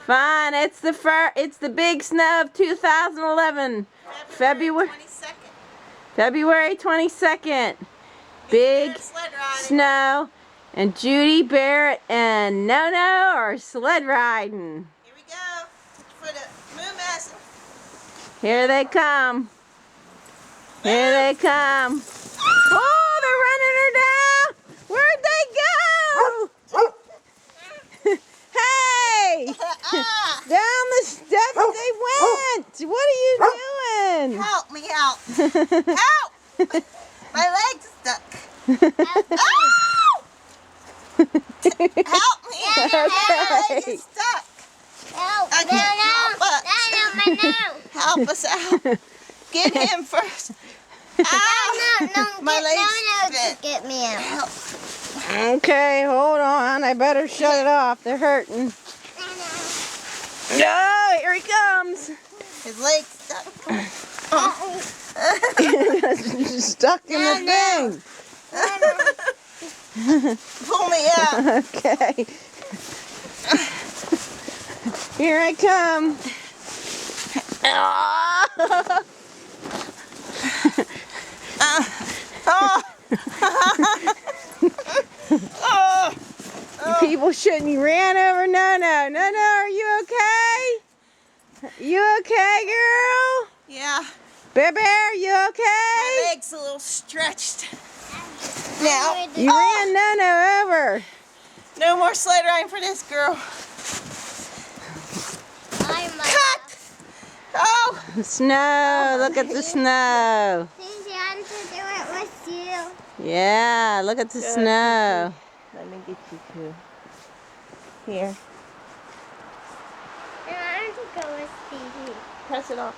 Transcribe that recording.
Fun. It's the big snow of 2011. February 22nd. Big snow. And Judy, Barrett, and Nono are sled riding. Here we go for the moon master. Here they come. Here they come. Oh, they're running her down. Where'd they go? Hey! Down the steps they went. What are you doing? Help me out. Help! My leg's stuck. Ow! Help me. My leg is stuck. Help! I can't help us. Help us out. Get him first. Ow! My leg's bent. Get me out. Help. Okay, hold on. I better shut it off. They're hurting. No, here he comes. His leg's stuck. Stuck in the thing. Pull me out. Okay. Here I come. People shouldn't. You ran over Nono. Nono, are you okay? You okay, girl? Yeah. Bear Bear, you okay? My leg's a little stretched. Now. You ran Nono over. No more sled riding for this girl. Cut! Oh! Snow. Look at the snow. Cindy, I want to do it with you. Yeah, look at the snow. Let me get you two. Here. I want to go with Stevie. Press it off.